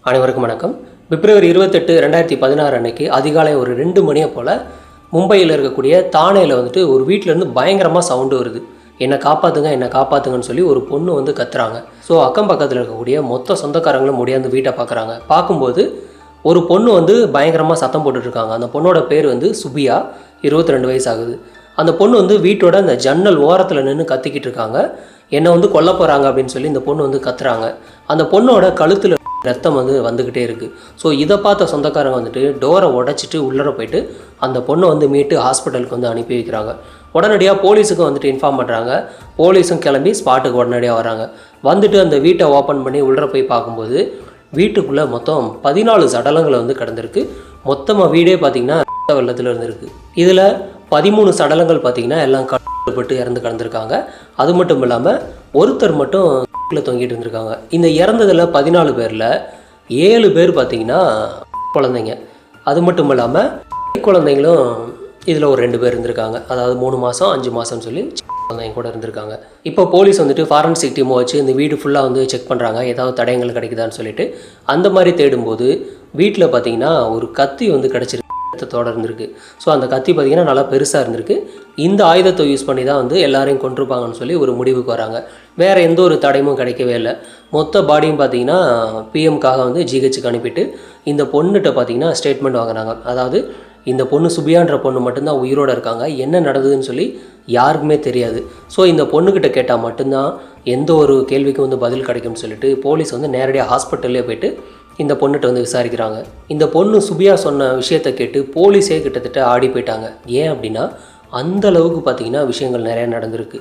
அனைவருக்கும் வணக்கம். பிப்ரவரி 28, 2016 அன்னைக்கு அதிகாலை ஒரு 2 மணியை போல் மும்பையில் இருக்கக்கூடிய தானேயில் வந்துட்டு ஒரு வீட்டிலேருந்து பயங்கரமாக சவுண்டு வருது. என்னை காப்பாற்றுங்கன்னு சொல்லி ஒரு பொண்ணு வந்து கத்துறாங்க. ஸோ அக்கம் பக்கத்தில் இருக்கக்கூடிய மொத்த சொந்தக்காரங்களும் முடியாந்து வீட்டை பார்க்குறாங்க. பார்க்கும்போது ஒரு பொண்ணு வந்து பயங்கரமாக சத்தம் போட்டுட்ருக்காங்க. அந்த பொண்ணோட பேர் வந்து சுபியா, 22 வயசு ஆகுது. அந்த பொண்ணு வந்து வீட்டோட அந்த ஜன்னல் ஓரத்தில் நின்று கத்திக்கிட்டு இருக்காங்க. என்னை வந்து கொல்ல போகிறாங்க அப்படின்னு சொல்லி இந்த பொண்ணு வந்து கத்துறாங்க. அந்த பொண்ணோட கழுத்தில் ரத்தம் வந்து வந்துக்கிட்டே இருக்குது. ஸோ இதை பார்த்த சொந்தக்காரங்க வந்துட்டு டோரை உடைச்சிட்டு உள்ளே போயிட்டு அந்த பொண்ணை வந்து மீட்டு ஹாஸ்பிட்டலுக்கு வந்து அனுப்பி வைக்கிறாங்க. உடனடியாக போலீஸுக்கும் வந்துட்டு இன்ஃபார்ம் பண்ணுறாங்க. போலீஸும் கிளம்பி ஸ்பாட்டுக்கு உடனடியாக வராங்க. வந்துட்டு அந்த வீட்டை ஓப்பன் பண்ணி உள்ளே போய் பார்க்கும்போது வீட்டுக்குள்ளே மொத்தம் 14 சடலங்களை வந்து கிடந்திருக்கு. மொத்தமாக வீடே பார்த்திங்கன்னா வெள்ளத்தில் இருந்திருக்கு. இதில் 13 சடலங்கள் பார்த்திங்கன்னா எல்லாம் கட்டப்பட்டு இறந்து கிடந்திருக்காங்க. அது மட்டும் இல்லாமல் ஒருத்தர் மட்டும் தொங்கிட்டு இருந்திருக்காங்க. இந்த இறந்ததில் 14 பேரில் 7 பேர் பார்த்திங்கன்னா குழந்தைங்க. அது மட்டும் இல்லாமல் குழந்தைங்களும் இதில் ஒரு 2 பேர் இருந்திருக்காங்க. அதாவது 3 மாதம் 5 மாதம்னு சொல்லி குழந்தைங்க கூட இருந்திருக்காங்க. இப்போ போலீஸ் வந்துட்டு ஃபாரன்சிக் டீமை வச்சு இந்த வீடு ஃபுல்லாக வந்து செக் பண்ணுறாங்க, ஏதாவது தடயங்கள் கிடைக்குதான்னு சொல்லிட்டு. அந்த மாதிரி தேடும்போது வீட்டில் பார்த்திங்கன்னா ஒரு கத்தி வந்து கிடச்சிருக்கு, ஆயுதத்தோடு இருந்திருக்கு. ஸோ அந்த கத்தி பார்த்திங்கன்னா நல்லா பெருசாக இருந்திருக்கு. இந்த ஆயுதத்தை யூஸ் பண்ணி தான் வந்து எல்லாரையும் கொண்டிருப்பாங்கன்னு சொல்லி ஒரு முடிவுக்கு வராங்க. வேறு எந்த ஒரு தடயமும் கிடைக்கவே இல்லை. மொத்த பாடியும் பார்த்திங்கன்னா பிஎம்காக வந்து ஜிஹெச்சுக்கு அனுப்பிட்டு இந்த பொண்ணுகிட்ட பார்த்திங்கன்னா ஸ்டேட்மெண்ட் வாங்குறாங்க. அதாவது இந்த பொண்ணு சுபியான்ற பொண்ணு மட்டும்தான் உயிரோடு இருக்காங்க, என்ன நடந்ததுன்னு சொல்லி யாருக்குமே தெரியாது. ஸோ இந்த பொண்ணுக்கிட்ட கேட்டால் மட்டும்தான் எந்த ஒரு கேள்விக்கும் வந்து பதில் கிடைக்கும்னு சொல்லிட்டு போலீஸ் வந்து நேரடியாக ஹாஸ்பிட்டல்லே போய்ட்டு இந்த பொண்ணுகிட்ட வந்து விசாரிக்கிறாங்க. இந்த பொண்ணு சுபியா சொன்ன விஷயத்தை கேட்டு போலீஸே கிட்டத்தட்ட ஆடி போயிட்டாங்க. ஏன் அப்படின்னா அந்தளவுக்கு பார்த்திங்கன்னா விஷயங்கள் நிறையா நடந்திருக்கு.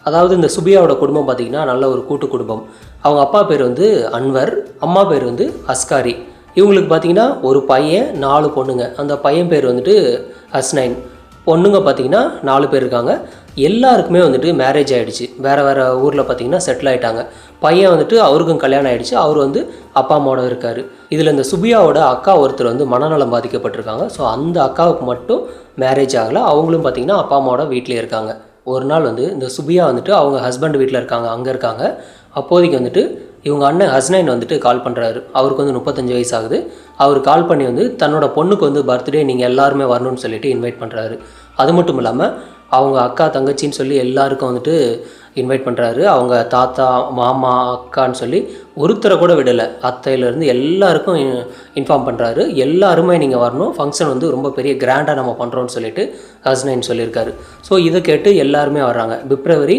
அதாவது இந்த சுபியாவோட குடும்பம் பார்த்திங்கன்னா நல்ல ஒரு கூட்டு குடும்பம். அவங்க அப்பா பேர் வந்து அன்வர், அம்மா பேர் வந்து அஸ்காரி. இவங்களுக்கு பார்த்திங்கன்னா ஒரு பையன் 4 பொண்ணுங்க. அந்த பையன் பேர் வந்துட்டு ஹஸ்னைன். பொண்ணுங்க பார்த்திங்கன்னா 4 பேர் இருக்காங்க. எல்லாருக்குமே வந்துட்டு மேரேஜ் ஆகிடுச்சு. வேறு வேறு ஊரில் பார்த்திங்கன்னா செட்டில் ஆகிட்டாங்க. பையன் வந்துட்டு அவருக்கும் கல்யாணம் ஆகிடுச்சு. அவர் வந்து அப்பா அம்மாவோட இருக்கார். இதில் இந்த சுபியாவோட அக்கா ஒருத்தர் வந்து மனநலம் பாதிக்கப்பட்டிருக்காங்க. ஸோ அந்த அக்காவுக்கு மட்டும் மேரேஜ் ஆகலை. அவங்களும் பார்த்திங்கன்னா அப்பா அம்மாவோட வீட்டிலே இருக்காங்க. ஒரு நாள் வந்து இந்த சுபியா வந்துட்டு அவங்க ஹஸ்பண்ட் வீட்டில் இருக்காங்க, அங்கே இருக்காங்க. அப்போதைக்கு வந்துட்டு இவங்க அண்ணன் ஹஸ்னைன் வந்துட்டு கால் பண்ணுறாரு. அவருக்கு வந்து 35 வயசு ஆகுது. அவர் கால் பண்ணி வந்து தன்னோட பொண்ணுக்கு வந்து பர்த்டே நீங்கள் எல்லாருமே வரணும்னு சொல்லிட்டு இன்வைட் பண்ணுறாரு. அது மட்டும் இல்லாமல் அவங்க அக்கா தங்கச்சின்னு சொல்லி எல்லாருக்கும் வந்துட்டு இன்வைட் பண்ணுறாரு. அவங்க தாத்தா மாமா அக்கான்னு சொல்லி ஒருத்தரை கூட விடலை. அத்தையிலேருந்து எல்லாருக்கும் இன்ஃபார்ம் பண்ணுறாரு. எல்லாருமே நீங்கள் வரணும், ஃபங்க்ஷன் வந்து ரொம்ப பெரிய கிராண்டாக நம்ம பண்ணுறோன்னு சொல்லிட்டு ஹஸ்னைன் சொல்லியிருக்காரு. ஸோ இதை கேட்டு எல்லாருமே வர்றாங்க. பிப்ரவரி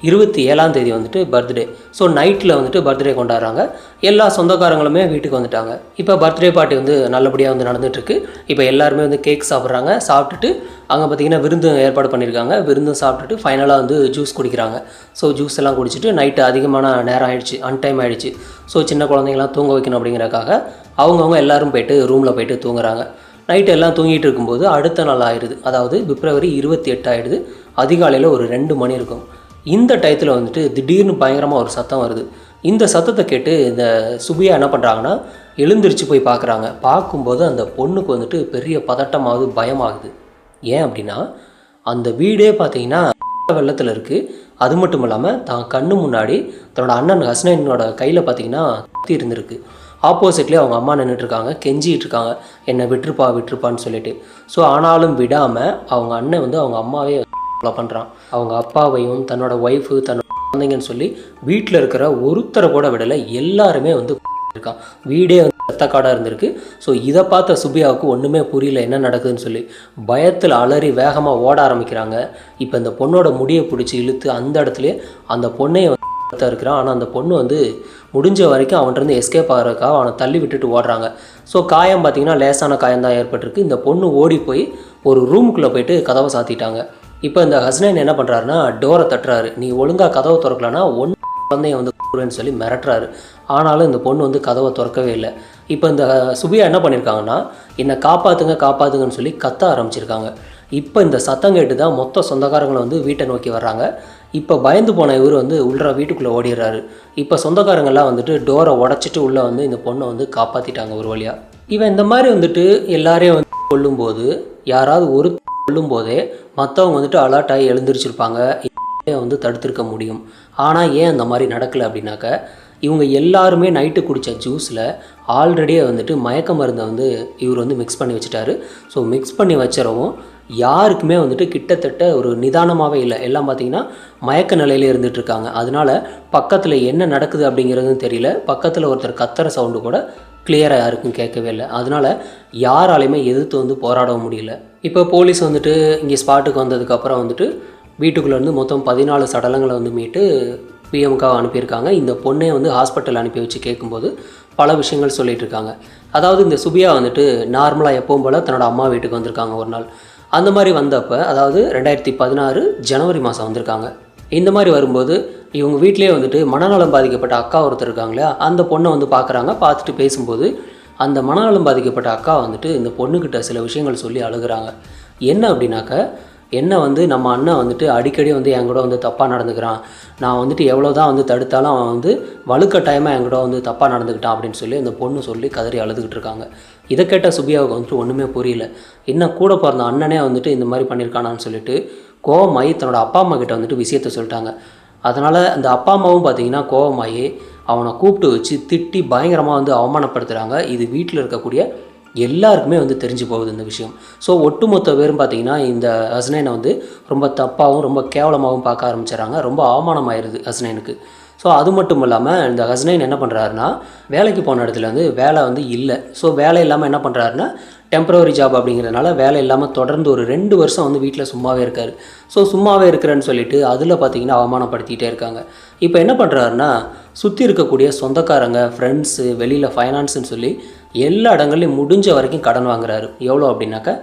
27 வந்துட்டு பர்த்டே. ஸோ நைட்டில் வந்துட்டு பர்த்டே கொண்டாடுறாங்க. எல்லா சொந்தக்காரங்களுமே வீட்டுக்கு வந்துட்டாங்க. இப்போ பர்த்டே பார்ட்டி வந்து நல்லபடியாக வந்து நடந்துகிட்ருக்கு. இப்போ எல்லாருமே வந்து கேக் சாப்பிட்றாங்க. சாப்பிட்டுட்டு அங்கே பார்த்திங்கன்னா விருந்து ஏற்பாடு பண்ணியிருக்காங்க. விருந்தும் சாப்பிட்டுட்டு ஃபைனலாக வந்து ஜூஸ் குடிக்கிறாங்க. ஸோ ஜூஸ் எல்லாம் குடிச்சிட்டு நைட்டு அதிகமான நேரம் ஆகிடுச்சு, அன்டைம் ஆகிடுச்சு. ஸோ சின்ன குழந்தைங்களாம் தூங்க வைக்கணும் அப்படிங்கிறக்காக அவங்கவுங்க எல்லோரும் போய்ட்டு ரூமில் போய்ட்டு தூங்குறாங்க. நைட்டு எல்லாம் தூங்கிட்டு இருக்கும்போது அடுத்த நாள் ஆயிடுது. அதாவது பிப்ரவரி 28 ஆகிடுது. அதிகாலையில் ஒரு 2 மணி இருக்கும். இந்த டயத்தில் வந்துட்டு திடீர்னு பயங்கரமாக ஒரு சத்தம் வருது. இந்த சத்தத்தை கேட்டு இந்த சுபியா என்ன பண்ணுறாங்கன்னா எழுந்திரிச்சு போய் பார்க்குறாங்க. பார்க்கும்போது அந்த பொண்ணுக்கு வந்துட்டு பெரிய பதட்டமாகுது, பயமாகுது. ஏன் அப்படின்னா அந்த வீடே பார்த்திங்கன்னா வெள்ளத்தில் இருக்குது. அது மட்டும் இல்லாமல் தான் கண்ணு முன்னாடி தன்னோட அண்ணன் ஹஸ்னைனோட கையில் பார்த்திங்கன்னா கத்தி இருந்திருக்கு. ஆப்போசிட்லேயே அவங்க அம்மா நின்றுட்டுருக்காங்க, கெஞ்சிகிட்டு இருக்காங்க, என்னை விட்டுருப்பான்னு சொல்லிட்டு. ஸோ ஆனாலும் விடாமல் அவங்க அண்ணன் வந்து அவங்க அம்மாவே ஃபாலோ பண்ணுறான். அவங்க அப்பாவையும் தன்னோட ஒய்ஃபு தன்னோட குழந்தைங்கன்னு சொல்லி வீட்டில் இருக்கிற ஒருத்தரை கூட விடலை. எல்லாருமே வந்து இருக்கான். வீடே வந்து ரத்தக்காடாக இருந்திருக்கு. ஸோ இதை பார்த்த சுபியாவுக்கு ஒன்றுமே புரியல என்ன நடக்குதுன்னு சொல்லி. பயத்தில் அலறி வேகமாக ஓட ஆரம்பிக்கிறாங்க. இப்போ இந்த பொண்ணோட முடியை பிடிச்சி இழுத்து அந்த இடத்துலையே அந்த பொண்ணையை வந்து இருக்கிறான். ஆனால் அந்த பொண்ணு வந்து முடிஞ்ச வரைக்கும் அவன்கிட்ட எஸ்கேப் ஆகிறதுக்காக அவனை தள்ளி விட்டுட்டு ஓடுறாங்க. ஸோ காயம் பார்த்திங்கன்னா லேசான காயம் தான் ஏற்பட்டிருக்கு. இந்த பொண்ணு ஓடி போய் ஒரு ரூமுக்குள்ளே போயிட்டு கதவை சாத்திட்டாங்க. இப்போ இந்த ஹஸ்னைன் என்ன பண்ணுறாருன்னா டோரை தட்டுறாரு. நீ ஒழுங்காக கதவை திறக்கலன்னா குழந்தைய வந்து கூடுவேன்னு சொல்லி மிரட்டுறாரு. ஆனாலும் இந்த பொண்ணு வந்து கதவை திறக்கவே இல்லை. இப்போ இந்த சுபியா என்ன பண்ணியிருக்காங்கன்னா என்னை காப்பாற்றுங்கன்னு சொல்லி கத்த ஆரம்பிச்சிருக்காங்க. இப்போ இந்த சத்தம் கேட்டு தான் மொத்த சொந்தக்காரங்களை வந்து வீட்டை நோக்கி வர்றாங்க. இப்போ பயந்து போன இவர் வந்து உள்ள வீட்டுக்குள்ளே ஓடிடுறாரு. இப்போ சொந்தக்காரங்கள்லாம் வந்துட்டு டோரை உடச்சிட்டு உள்ளே வந்து இந்த பொண்ணை வந்து காப்பாற்றிட்டாங்க ஒரு வழியாக. இவன் இந்த மாதிரி வந்துட்டு எல்லாரையும் வந்து கொல்லும்போது யாராவது ஒரு கொல்லும்போதே மற்றவங்க வந்துட்டு அலர்ட் ஆகி எழுந்திரிச்சிருப்பாங்க, வந்து தடுத்திருக்க முடியும். ஆனால் ஏன் அந்த மாதிரி நடக்கலை அப்படின்னாக்க இவங்க எல்லாருமே நைட்டு குடித்த ஜூஸில் ஆல்ரெடியே வந்துட்டு மயக்க மருந்தை வந்து இவர் வந்து மிக்ஸ் பண்ணி வச்சுட்டாரு. ஸோ மிக்ஸ் பண்ணி வச்சுறவும் யாருக்குமே வந்துட்டு கிட்டத்தட்ட ஒரு நிதானமாகவே இல்லை. எல்லாம் பார்த்திங்கன்னா மயக்க நிலையிலே இருந்துகிட்ருக்காங்க. அதனால் பக்கத்தில் என்ன நடக்குது அப்படிங்கிறதும் தெரியல. பக்கத்தில் ஒருத்தர் கத்துற சவுண்டு கூட கிளியராக யாருக்கும் கேட்கவே இல்லை. அதனால் யாராலையுமே எதிர்த்து வந்து போராடவும் முடியல. இப்போ போலீஸ் வந்துட்டு இங்கே ஸ்பாட்டுக்கு வந்ததுக்கப்புறம் வந்துட்டு வீட்டுக்குள்ளேருந்து மொத்தம் 14 சடலங்களை வந்து மீட்டு பிஎம்காவை அனுப்பியிருக்காங்க. இந்த பொண்ணை வந்து ஹாஸ்பிட்டல் அனுப்பி வச்சு கேட்கும்போது பல விஷயங்கள் சொல்லிகிட்டு இருக்காங்க. அதாவது இந்த சுபியா வந்துட்டு நார்மலாக எப்பவும் போல் தன்னோட அம்மா வீட்டுக்கு வந்திருக்காங்க ஒரு நாள். அந்த மாதிரி வந்தப்போ, அதாவது 2016 ஜனவரி மாதம் வந்திருக்காங்க. இந்த மாதிரி வரும்போது இவங்க வீட்டிலே வந்துட்டு மனநலம் பாதிக்கப்பட்ட அக்கா ஒருத்தர் இருக்காங்க இல்லையா, அந்த பொண்ணை வந்து பார்க்குறாங்க. பார்த்துட்டு பேசும்போது அந்த மனநலம் பாதிக்கப்பட்ட அக்கா வந்துட்டு இந்த பொண்ணுக்கிட்ட சில விஷயங்கள் சொல்லி அழுகிறாங்க. என்ன அப்படின்னாக்க, என்ன வந்து நம்ம அண்ணன் வந்துட்டு அடிக்கடி வந்து என் கூட வந்து தப்பாக நடந்துக்கிறான், நான் வந்துட்டு எவ்வளோ தான் வந்து தடுத்தாலும் அவன் வந்து வலுக்கட்டாயமாக என் கூட வந்து தப்பாக நடந்துக்கிட்டான் அப்படின்னு சொல்லி அந்த பொண்ணு சொல்லி கதறி அழுதுகிட்டு இருக்காங்க. இதை கேட்ட சுபியாவுக்கு வந்துட்டு ஒன்றுமே புரியல. இன்னும் கூட பிறந்த அண்ணனே வந்துட்டு இந்த மாதிரி பண்ணியிருக்கானான்னு சொல்லிட்டு கோவமாயி தன்னோட அப்பா அம்மா கிட்ட வந்துட்டு விஷயத்த சொல்லிட்டாங்க. அதனால் அந்த அப்பா அம்மாவும் பார்த்திங்கன்னா கோவமாயி அவனை கூப்பிட்டு வச்சு திட்டி பயங்கரமாக வந்து அவமானப்படுத்துகிறாங்க. இது வீட்டில் இருக்கக்கூடிய எல்லாருக்குமே வந்து தெரிஞ்சு போகுது இந்த விஷயம். ஸோ ஒட்டுமொத்த பேரும் பார்த்திங்கன்னா இந்த ஹஸ்னைனை வந்து ரொம்ப தப்பாகவும் ரொம்ப கேவலமாகவும் பார்க்க ஆரம்பிச்சிடறாங்க. ரொம்ப அவமானமாயிருது ஹஸ்னைனுக்கு. ஸோ அது மட்டும் இல்லாமல் இந்த ஹஸ்னைன் என்ன பண்ணுறாருன்னா, வேலைக்கு போன இடத்துல வந்து வேலை வந்து இல்லை. ஸோ வேலை இல்லாமல் என்ன பண்ணுறாருன்னா, டெம்பரவரி ஜாப் அப்படிங்கிறதுனால வேலை இல்லாமல் தொடர்ந்து ஒரு 2 வருஷம் வந்து வீட்டில் சும்மாவே இருக்கார். ஸோ சும்மாவே இருக்கிறேன்னு சொல்லிட்டு அதில் பார்த்திங்கன்னா அவமானப்படுத்திகிட்டே இருக்காங்க. இப்போ என்ன பண்ணுறாருன்னா, சுற்றி இருக்கக்கூடிய சொந்தக்காரங்க, ஃப்ரெண்ட்ஸு, வெளியில் ஃபைனான்ஸுன்னு சொல்லி எல்லா இடங்கள்லையும் முடிஞ்ச வரைக்கும் கடன் வாங்குறாரு. எவ்வளோ அப்படின்னாக்கா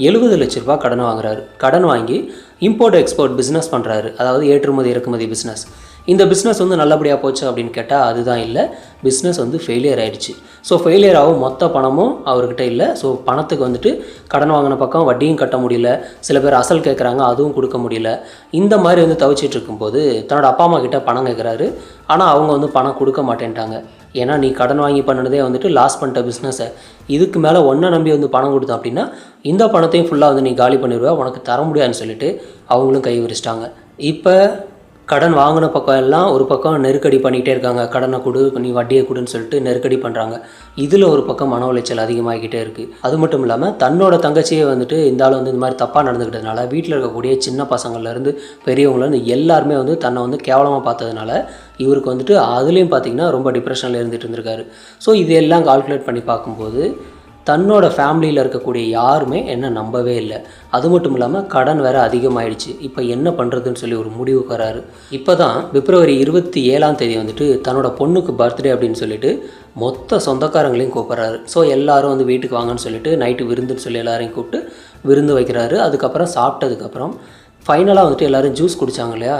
70 லட்ச ரூபா கடன் வாங்குறாரு. கடன் வாங்கி இம்போர்ட் எக்ஸ்போர்ட் பிஸ்னஸ் பண்ணுறாரு. அதாவது ஏற்றுமதி இறக்குமதி பிஸ்னஸ். இந்த பிஸ்னஸ் வந்து நல்லபடியாக போச்சு அப்படின்னு கேட்டால் அதுதான் இல்லை. பிஸ்னஸ் வந்து ஃபெயிலியர் ஆகிடுச்சு. ஸோ ஃபெயிலியர் ஆகும் மொத்த பணமும் அவர்கிட்ட இல்லை. ஸோ பணத்துக்கு வந்துட்டு கடன் வாங்கின பக்கம் வட்டியும் கட்ட முடியல. சில பேர் அசல் கேட்குறாங்க, அதுவும் கொடுக்க முடியல. இந்த மாதிரி வந்து தவிச்சிட்டு இருக்கும்போது தன்னோட அப்பா அம்மா கிட்ட பணம் கேட்குறாரு. ஆனால் அவங்க வந்து பணம் கொடுக்க மாட்டேன்ட்டாங்க. ஏன்னா நீ கடன் வாங்கி பண்ணதே வந்துட்டு லாஸ் பண்ணிட்ட பிஸ்னஸை, இதுக்கு மேலே ஒன்றை நம்பி வந்து பணம் கொடுத்தோம் அப்படின்னா இந்த பணத்தையும் ஃபுல்லாக வந்து நீ காலி பண்ணிடுவா, உனக்கு தர முடியாதுன்னு சொல்லிட்டு அவங்களும் கை விரிச்சிட்டாங்க. இப்போ கடன் வாங்கின பக்கம் எல்லாம் ஒரு பக்கம் நெருக்கடி பண்ணிகிட்டே இருக்காங்க. கடனை கொடு, நீ வட்டியை கொடுன்னு சொல்லிட்டு நெருக்கடி பண்ணுறாங்க. இதில் ஒரு பக்கம் மன உளைச்சல் அதிகமாகிக்கிட்டே இருக்குது. அது மட்டும் இல்லாமல் தன்னோட தங்கச்சியை வந்துட்டு இந்த ஆள் வந்து இந்த மாதிரி தப்பாக நடந்துக்கிட்டதுனால வீட்டில் இருக்கக்கூடிய சின்ன பசங்கள்லேருந்து பெரியவங்கலேருந்து எல்லாருமே வந்து தன்னை வந்து கேவலமாக பார்த்ததுனால இவருக்கு வந்துட்டு அதுலேயும் பார்த்திங்கன்னா ரொம்ப டிப்ரெஷனில் இருந்துகிட்டு இருந்திருக்காரு. ஸோ இதெல்லாம் கால்குலேட் பண்ணி பார்க்கும்போது தன்னோட ஃபேமிலியில் இருக்கக்கூடிய யாருமே என்ன நம்பவே இல்லை. அது மட்டும் இல்லாமல் கடன் வேறு அதிகமாகிடுச்சு. இப்போ என்ன பண்ணுறதுன்னு சொல்லி ஒரு முடிவுக்கு வராரு. இப்போ தான் பிப்ரவரி 27 வந்துட்டு தன்னோட பொண்ணுக்கு பர்த்டே அப்படின்னு சொல்லிட்டு மொத்த சொந்தக்காரங்களையும் கூப்பிட்றாரு. ஸோ எல்லோரும் வந்து வீட்டுக்கு வாங்கன்னு சொல்லிட்டு நைட்டு விருந்துன்னு சொல்லி எல்லாரையும் கூப்பிட்டு விருந்து வைக்கிறாரு. அதுக்கப்புறம் சாப்பிட்டதுக்கப்புறம் ஃபைனலாக வந்துட்டு எல்லோரும் ஜூஸ் குடித்தாங்க இல்லையா,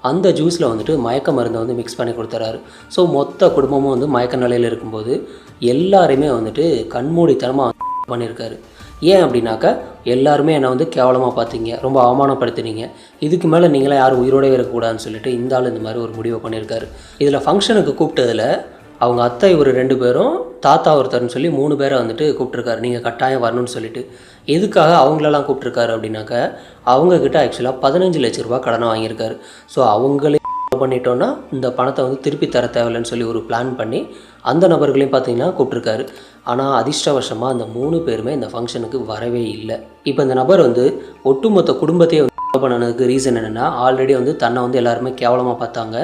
அந்த ஜூஸில் வந்துட்டு மயக்க மருந்தை வந்து மிக்ஸ் பண்ணி கொடுத்துறாரு. ஸோ மொத்த குடும்பமும் வந்து மயக்க நிலையில் இருக்கும்போது எல்லாருமே வந்துட்டு கண்மூடித்தனமாக பண்ணியிருக்காரு. ஏன் அப்படின்னாக்கா, எல்லாருமே என்னை வந்து கேவலமாக பார்த்தீங்க, ரொம்ப அவமானப்படுத்தினீங்க, இதுக்கு மேலே நீங்களாம் யாரும் உயிரோடவே இருக்கக்கூடாதுன்னு சொல்லிட்டு இந்த ஆள் இந்த மாதிரி ஒரு முடிவை பண்ணியிருக்காரு. இதில் ஃபங்க்ஷனுக்கு கூப்பிட்டதில் அவங்க அத்தை ஒரு 2 பேரும், தாத்தா ஒருத்தர்னு சொல்லி 3 பேரை வந்துட்டு கூப்பிட்ருக்காரு. நீங்கள் கட்டாயம் வரணும்னு சொல்லிட்டு. எதுக்காக அவங்களெல்லாம் கூப்பிட்ருக்காரு அப்படின்னாக்கா, அவங்கக்கிட்ட ஆக்சுவலாக 15 லட்ச ரூபா கடனை வாங்கியிருக்காரு. ஸோ அவங்களே பண்ணிட்டோன்னா இந்த பணத்தை வந்து திருப்பி தர தேவையில்லைன்னு சொல்லி ஒரு பிளான் பண்ணி அந்த நபர்களையும் பார்த்தீங்கன்னா கூப்பிட்ருக்காரு. ஆனால் அதிர்ஷ்டவசமாக அந்த 3 பேருமே இந்த ஃபங்க்ஷனுக்கு வரவே இல்லை. இப்போ இந்த நபர் வந்து ஒட்டுமொத்த குடும்பத்தையே பண்ணதுக்கு ரீசன் என்னென்னா, ஆல்ரெடி வந்து தன்னை வந்து எல்லாருமே கேவலமாக பார்த்தாங்க.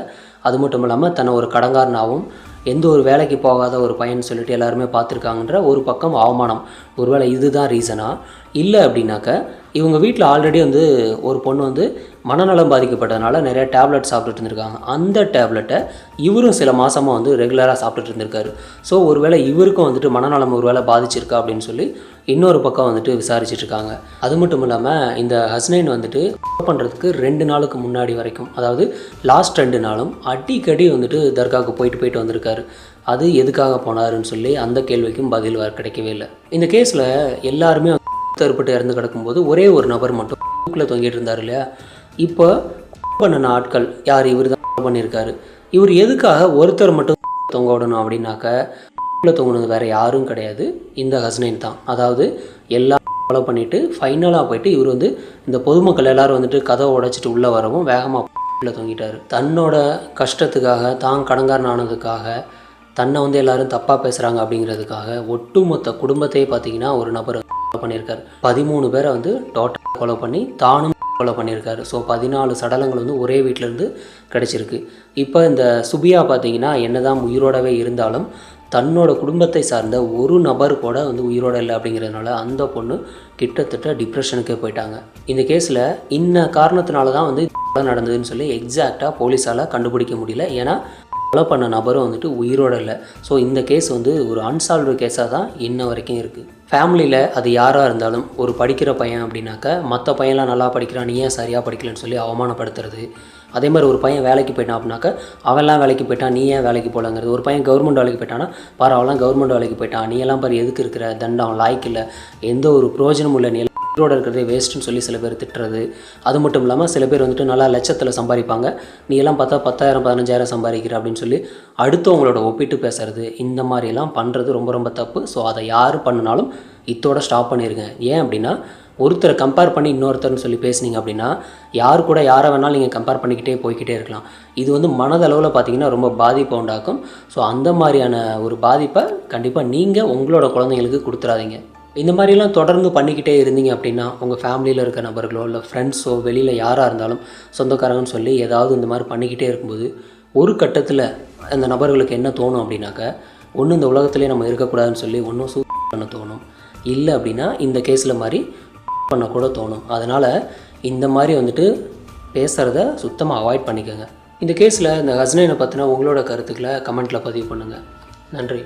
அது மட்டும் இல்லாமல் தன்னை ஒரு கடங்காரனாகவும் எந்த ஒரு வேலைக்கு போகாத ஒரு பையன் சொல்லிட்டு எல்லாருமே பார்த்துருக்காங்கன்ற ஒரு பக்கம் அவமானம். ஒருவேளை இதுதான் ரீசனா? இல்லை அப்படின்னாக்க, இவங்க வீட்டில் ஆல்ரெடி வந்து ஒரு பொண்ணு வந்து மனநலம் பாதிக்கப்பட்டதுனால நிறைய டேப்லெட் சாப்பிட்டுட்டு இருந்திருக்காங்க. அந்த டேப்லெட்டை இவரும் சில மாதமாக வந்து ரெகுலராக சாப்பிட்டுட்டு இருந்திருக்காரு. ஸோ ஒருவேளை இவருக்கும் வந்துட்டு மனநலம் ஒரு வேளை பாதிச்சிருக்கா அப்படின்னு சொல்லி இன்னொரு பக்கம் வந்துட்டு விசாரிச்சுட்டு இருக்காங்க. அது மட்டும் இல்லாமல் இந்த ஹஸ்னைன் வந்துட்டு பண்ணுறதுக்கு 2 நாளுக்கு முன்னாடி வரைக்கும், அதாவது லாஸ்ட் 2 நாளும் அடிக்கடி வந்துட்டு தர்காவுக்கு போயிட்டு வந்திருக்காரு. அது எதுக்காக போனாருன்னு சொல்லி அந்த கேள்விக்கும் பதில் கிடைக்கவே இல்லை. இந்த கேஸில் எல்லாருமே தருப்பட்டு இறந்து கிடக்கும்போது ஒரே ஒரு நபர் மட்டும் தூக்கில் தொங்கிட்டு இருந்தார் இல்லையா. இப்போ பண்ணின ஆட்கள் யார்? இவர் தான் பண்ணியிருக்காரு. இவர் எதுக்காக ஒருத்தர் மட்டும் தொங்க விடணும் அப்படின்னாக்க, தொங்கினது வேறு யாரும் கிடையாது, இந்த ஹஸ்னைன் தான். அதாவது எல்லாம் ஃபாலோ பண்ணிவிட்டு ஃபைனலாக போயிட்டு இவர் வந்து இந்த பொதுமக்கள் எல்லோரும் வந்துட்டு கதவை உடைச்சிட்டு உள்ளே வரவும் வேகமாக தொங்கிட்டார். தன்னோட கஷ்டத்துக்காக, தான் கடன்காரன் ஆனதுக்காக, தன்னை வந்து எல்லாரும் தப்பாக பேசுகிறாங்க அப்படிங்கிறதுக்காக ஒட்டுமொத்த குடும்பத்தையே பார்த்தீங்கன்னா ஒரு நபர் கொலை பண்ணியிருக்காரு. 13 பேரை வந்து டோட்டலாக கொலை பண்ணி தானும் கொலை பண்ணியிருக்காரு. ஸோ 14 சடலங்கள் வந்து ஒரே வீட்டிலேருந்து கிடச்சிருக்கு. இப்போ இந்த சுபியா பார்த்தீங்கன்னா என்னதான் உயிரோடவே இருந்தாலும் தன்னோட குடும்பத்தை சார்ந்த ஒரு நபர் கூட வந்து உயிரோடு இல்லை அப்படிங்கிறதுனால அந்த பொண்ணு கிட்டத்தட்ட டிப்ரெஷனுக்கே போயிட்டாங்க. இந்த கேஸில் இன்ன காரணத்தினால தான் வந்து நடந்ததுன்னு சொல்லி எக்ஸாக்டாக போலீஸால் கண்டுபிடிக்க முடியல. ஏன்னா கொலை பண்ண நபரும் வந்துட்டு உயிரோடு இல்லை. ஸோ இந்த கேஸ் வந்து ஒரு அன்சால்வ்டு கேஸாக தான் இன்ன வரைக்கும் இருக்குது. ஃபேமிலியில் அது யாராக இருந்தாலும் ஒரு படிக்கிற பையன் அப்படின்னாக்க மற்ற பையன்லாம் நல்லா படிக்கிறான், நீ ஏன் சரியாக படிக்கலன்னு சொல்லி அவமானப்படுத்துறது. அதே மாதிரி ஒரு பையன் வேலைக்கு போயிட்டான் அப்படின்னாக்க அவன்லாம் வேலைக்கு போயிட்டான், நீ ஏன் வேலைக்கு போகலங்கிறது. ஒரு பையன் கவர்மெண்ட் வேலைக்கு போயிட்டான்னா பாரு அவன்லாம் கவர்மெண்ட் வேலைக்கு போயிட்டான், நீ எல்லாம் பாரு எதுக்கு இருக்கிற தண்டம் லாய்க்கு இல்லை, எந்த ஒரு பிரயோஜனமும் இல்லை, நீ உயிரோடு இருக்கிறதே வேஸ்ட்டுன்னு சொல்லி சில பேர் திட்டுறது. அது மட்டும் இல்லாமல் சில பேர் வந்துட்டு நல்லா லட்சத்தில் சம்பாதிப்பாங்க, நீ எல்லாம் பார்த்தா 10,000 15,000 சம்பாதிக்கிற அப்படின்னு சொல்லி அடுத்தவங்களோட ஒப்பிட்டு பேசுறது. இந்த மாதிரியெல்லாம் பண்ணுறது ரொம்ப ரொம்ப தப்பு. ஸோ அதை யார் பண்ணினாலும் இதோட ஸ்டாப் பண்ணிடுங்க. ஏன் அப்படின்னா ஒருத்தரை கம்பேர் பண்ணி இன்னொருத்தர்னு சொல்லி பேசுனீங்க அப்படின்னா யார் கூட யாரை வேணாலும் நீங்கள் கம்பேர் பண்ணிக்கிட்டே போய்கிட்டே இருக்கலாம். இது வந்து மனதளவில் பார்த்தீங்கன்னா ரொம்ப பாதிப்பை உண்டாக்கும். ஸோ அந்த மாதிரியான ஒரு பாதிப்பை கண்டிப்பாக நீங்கள் உங்களோட குழந்தைங்களுக்கு கொடுத்துடாதீங்க. இந்த மாதிரிலாம் தொடர்ந்து பண்ணிக்கிட்டே இருந்தீங்க அப்படின்னா உங்கள் ஃபேமிலியில் இருக்க நபர்களோ இல்லை ஃப்ரெண்ட்ஸோ வெளியில் யாராக இருந்தாலும் சொந்தக்காரங்கன்னு சொல்லி ஏதாவது இந்த மாதிரி பண்ணிக்கிட்டே இருக்கும்போது ஒரு கட்டத்தில் அந்த நபர்களுக்கு என்ன தோணும் அப்படின்னாக்க ஒன்று இந்த உலகத்துலேயே நம்ம இருக்கக்கூடாதுன்னு சொல்லி ஒன்றும் பண்ண தோணும், இல்லை அப்படின்னா இந்த கேஸில் மாதிரி பண்ணக்கூட தோணும். அதனால் இந்த மாதிரி வந்துட்டு பேசுகிறத சுத்தமாக அவாய்ட் பண்ணிக்கோங்க. இந்த கேஸில் இந்த ஹஸ்னைனை பற்றின உங்களோட கருத்துக்களை கமெண்ட்டில் பதிவு பண்ணுங்கள். நன்றி.